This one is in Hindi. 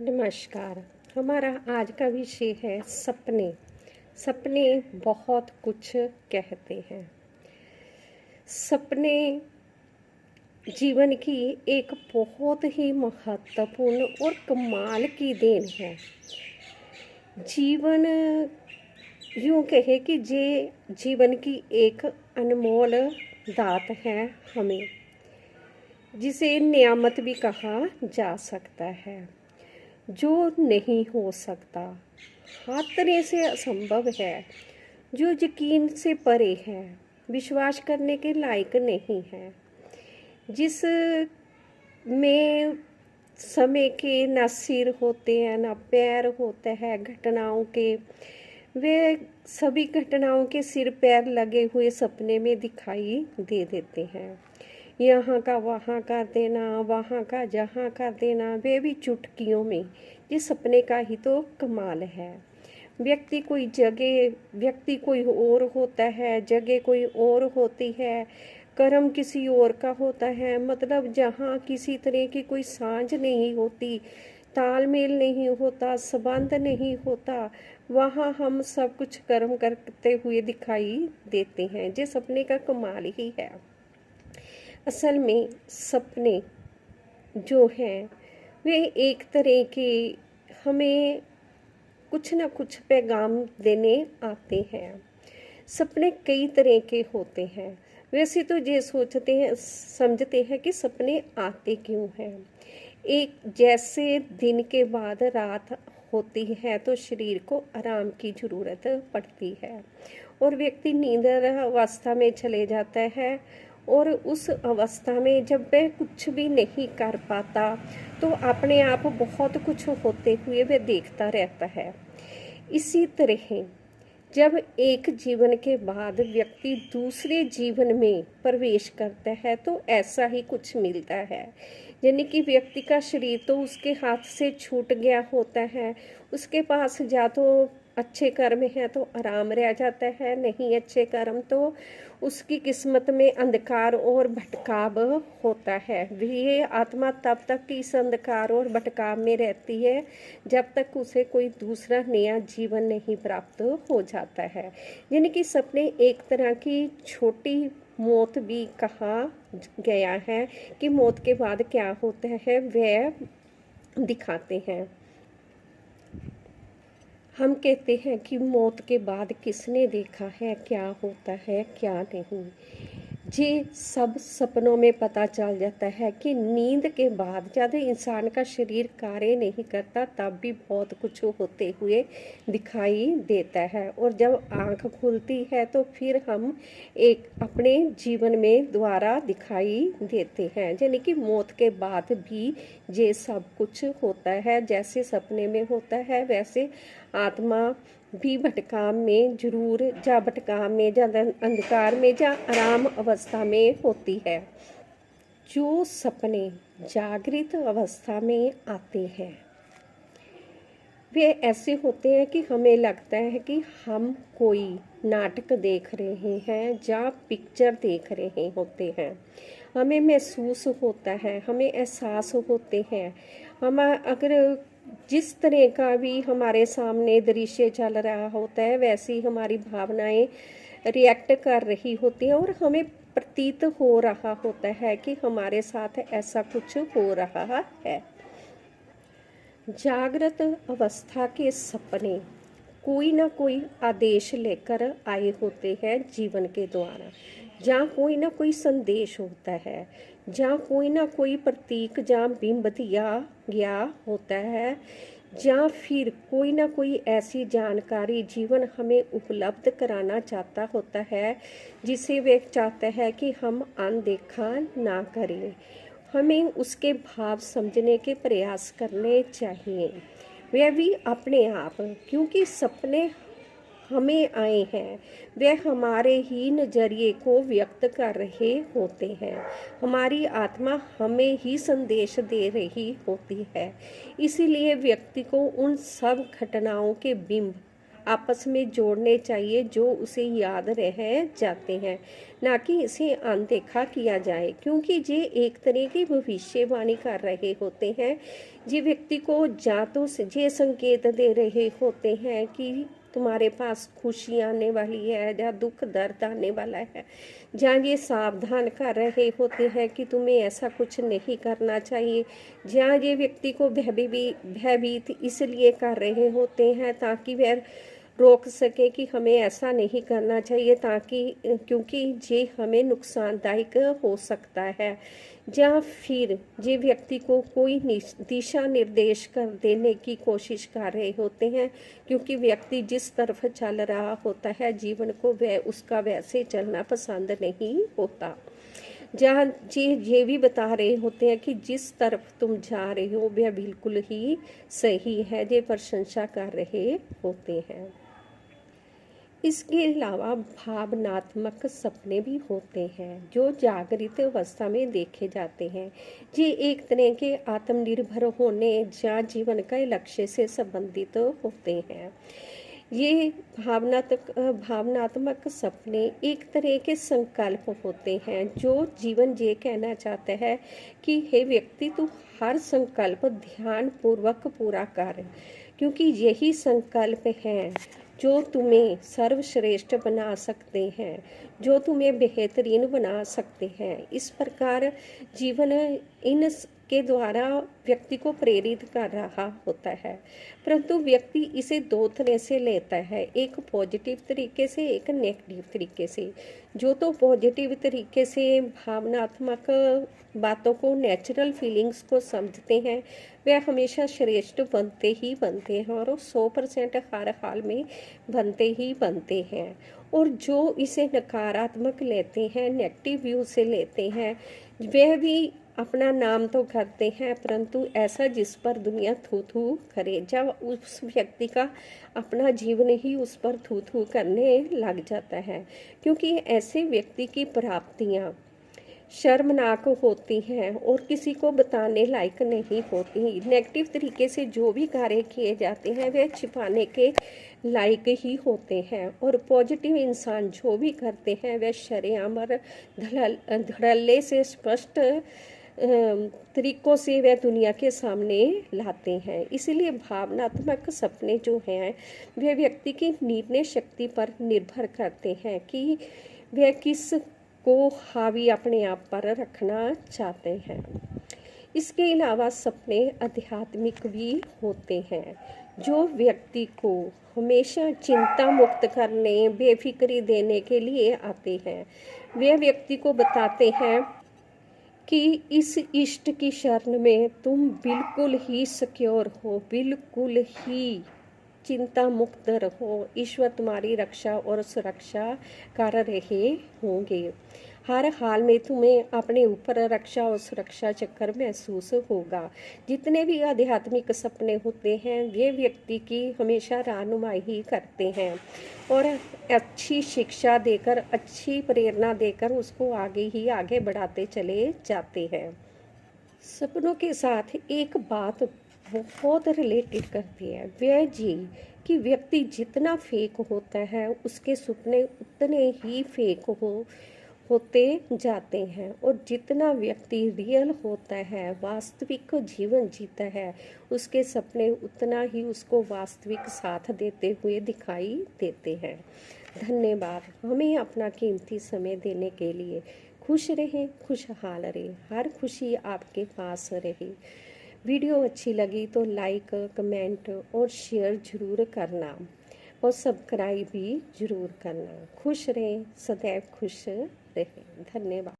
नमस्कार। हमारा आज का विषय है सपने। सपने बहुत कुछ कहते हैं। सपने जीवन की एक बहुत ही महत्वपूर्ण और कमाल की देन है। जीवन यूँ कहे कि ये जीवन की एक अनमोल दात है हमें, जिसे नियामत भी कहा जा सकता है, जो नहीं हो सकता, हर तरह से असंभव है, जो यकीन से परे है, विश्वास करने के लायक नहीं है, जिस में समय के ना सिर होते हैं ना पैर होते हैं घटनाओं के। वे सभी घटनाओं के सिर पैर लगे हुए सपने में दिखाई दे देते हैं। यहाँ का वहाँ कर देना, वहाँ का जहाँ कर देना, वे भी चुटकियों में। ये सपने का ही तो कमाल है। व्यक्ति कोई और होता है, जगह कोई और होती है, कर्म किसी और का होता है। मतलब जहाँ किसी तरह की कोई सांझ नहीं होती, तालमेल नहीं होता, संबंध नहीं होता, वहाँ हम सब कुछ कर्म करते हुए दिखाई देते हैं। ये सपने का कमाल ही है। असल में सपने जो हैं वे एक तरह के हमें कुछ ना कुछ पैगाम देने आते हैं। सपने कई तरह के होते हैं। वैसे तो ये समझते हैं कि सपने आते क्यों हैं। एक जैसे दिन के बाद रात होती है तो शरीर को आराम की ज़रूरत पड़ती है और व्यक्ति नींद अवस्था में चले जाता है। और उस अवस्था में जब वह कुछ भी नहीं कर पाता तो अपने आप बहुत कुछ होते हुए वह देखता रहता है। इसी तरह जब एक जीवन के बाद व्यक्ति दूसरे जीवन में प्रवेश करता है तो ऐसा ही कुछ मिलता है। यानी कि व्यक्ति का शरीर तो उसके हाथ से छूट गया होता है, उसके पास या तो अच्छे कर्म है तो आराम रह जाता है, नहीं अच्छे कर्म तो उसकी किस्मत में अंधकार और भटकाव होता है। ये आत्मा तब तक इस अंधकार और भटकाव में रहती है जब तक उसे कोई दूसरा नया जीवन नहीं प्राप्त हो जाता है। यानी कि सपने एक तरह की छोटी मौत भी कहा गया है कि मौत के बाद क्या होता है वह दिखाते हैं। हम कहते हैं कि मौत के बाद किसने देखा है क्या होता है क्या नहीं। ये सब सपनों में पता चल जाता है कि नींद के बाद जब इंसान का शरीर कार्य नहीं करता तब भी बहुत कुछ होते हुए दिखाई देता है, और जब आंख खुलती है तो फिर हम एक अपने जीवन में दोबारा दिखाई देते हैं। यानी कि मौत के बाद भी ये सब कुछ होता है। जैसे सपने में होता है वैसे आत्मा भी भटकाव में जरूर जा भटकाव में या अंधकार में या आराम अवस्था में होती है। जो सपने जागृत अवस्था में आते हैं वे ऐसे होते हैं कि हमें लगता है कि हम कोई नाटक देख रहे हैं या पिक्चर देख रहे होते हैं। हमें महसूस होता है, हमें एहसास होते हैं। हम अगर जिस तरह का भी हमारे सामने दृश्य चल रहा होता है वैसी हमारी भावनाएं रिएक्ट कर रही होती हैं और हमें प्रतीत हो रहा होता है कि हमारे साथ ऐसा कुछ हो रहा है। जागृत अवस्था के सपने कोई ना कोई आदेश लेकर आए होते हैं जीवन के द्वारा, जहाँ कोई ना कोई संदेश होता है, जहाँ कोई ना कोई प्रतीक जहाँ बिंब दिया गया होता है, जहाँ फिर कोई ना कोई ऐसी जानकारी जीवन हमें उपलब्ध कराना चाहता होता है जिसे वे चाहता है कि हम अनदेखा ना करें। हमें उसके भाव समझने के प्रयास करने चाहिए, वह भी अपने आप, क्योंकि सपने हमें आए हैं वह हमारे ही नज़रिए को व्यक्त कर रहे होते हैं। हमारी आत्मा हमें ही संदेश दे रही होती है। इसीलिए व्यक्ति को उन सब घटनाओं के बिंब आपस में जोड़ने चाहिए जो उसे याद रह जाते हैं, ना कि इसे अनदेखा किया जाए, क्योंकि ये एक तरह की भविष्यवाणी कर रहे होते हैं। ये व्यक्ति को या तो ये संकेत दे रहे होते हैं कि तुम्हारे पास खुशी आने वाली है या दुख दर्द आने वाला है, जहाँ ये सावधान कर रहे होते हैं कि तुम्हें ऐसा कुछ नहीं करना चाहिए, जहाँ ये व्यक्ति को भयभीत इसलिए कर रहे होते हैं ताकि वह रोक सके कि हमें ऐसा नहीं करना चाहिए, ताकि क्योंकि ये हमें नुकसानदायक हो सकता है। या फिर ये व्यक्ति को कोई दिशा निर्देश कर देने की कोशिश कर रहे होते हैं, क्योंकि व्यक्ति जिस तरफ चल रहा होता है जीवन को वह उसका वैसे चलना पसंद नहीं होता। जहाँ ये भी बता रहे होते हैं कि जिस तरफ तुम जा रहे हो वह बिल्कुल ही सही है, ये प्रशंसा कर रहे होते हैं। इसके अलावा भावनात्मक सपने भी होते हैं जो जागृत अवस्था में देखे जाते हैं। ये एक तरह के आत्मनिर्भर होने या जीवन के लक्ष्य से संबंधित होते हैं। ये भावनात्मक सपने एक तरह के संकल्प होते हैं जो जीवन ये कहना चाहता है कि हे व्यक्ति तू हर संकल्प ध्यान पूर्वक पूरा कर, क्योंकि यही संकल्प हैं जो तुम्हें सर्वश्रेष्ठ बना सकते हैं, जो तुम्हें बेहतरीन बना सकते हैं। इस प्रकार जीवन इन के द्वारा व्यक्ति को प्रेरित कर रहा होता है, परंतु व्यक्ति इसे दो तरह से लेता है, एक पॉजिटिव तरीके से, एक नेगेटिव तरीके से। जो तो पॉजिटिव तरीके से भावनात्मक बातों को, नेचुरल फीलिंग्स को समझते हैं, वह हमेशा श्रेष्ठ बनते ही बनते हैं और 100% हर हाल में बनते ही बनते हैं। और जो इसे नकारात्मक लेते हैं, नेगेटिव व्यू से लेते हैं, वह भी अपना नाम तो करते हैं परंतु ऐसा जिस पर दुनिया थू थू करे, जब उस व्यक्ति का अपना जीवन ही उस पर थू थू करने लग जाता है, क्योंकि ऐसे व्यक्ति की प्राप्तियां शर्मनाक होती हैं और किसी को बताने लायक नहीं होती। नेगेटिव तरीके से जो भी कार्य किए जाते हैं वे छिपाने के लायक ही होते हैं, और पॉजिटिव इंसान जो भी करते हैं वह शरेआम और धड़ल्ले से स्पष्ट तरीकों से वह दुनिया के सामने लाते हैं। इसलिए भावनात्मक सपने जो हैं वे व्यक्ति की निर्णय शक्ति पर निर्भर करते हैं कि वह किस को हावी अपने आप पर रखना चाहते हैं। इसके अलावा सपने आध्यात्मिक भी होते हैं जो व्यक्ति को हमेशा चिंता मुक्त करने, बेफिक्री देने के लिए आते हैं। वे व्यक्ति को बताते हैं कि इस इष्ट की शरण में तुम बिल्कुल ही सिक्योर हो, बिल्कुल ही चिंता मुक्त रहो, ईश्वर तुम्हारी रक्षा और सुरक्षा कर रहे होंगे। हर हाल में तुम्हें अपने ऊपर रक्षा और सुरक्षा चक्कर महसूस होगा। जितने भी आध्यात्मिक सपने होते हैं वे व्यक्ति की हमेशा रहनुमाई ही करते हैं और अच्छी शिक्षा देकर, अच्छी प्रेरणा देकर उसको आगे ही आगे बढ़ाते चले जाते हैं। सपनों के साथ एक बात बहुत रिलेटेड करती है, वह जी कि व्यक्ति जितना फेक होता है उसके सपने उतने ही फेक होते जाते हैं, और जितना व्यक्ति रियल होता है, वास्तविक जीवन जीता है, उसके सपने उतना ही उसको वास्तविक साथ देते हुए दिखाई देते हैं। धन्यवाद हमें अपना कीमती समय देने के लिए। खुश रहें, खुशहाल रहें, हर खुशी आपके पास रहे। वीडियो अच्छी लगी तो लाइक, कमेंट और शेयर ज़रूर करना और सब्सक्राइब भी ज़रूर करना। खुश रहें, सदैव खुश रहें। धन्यवाद।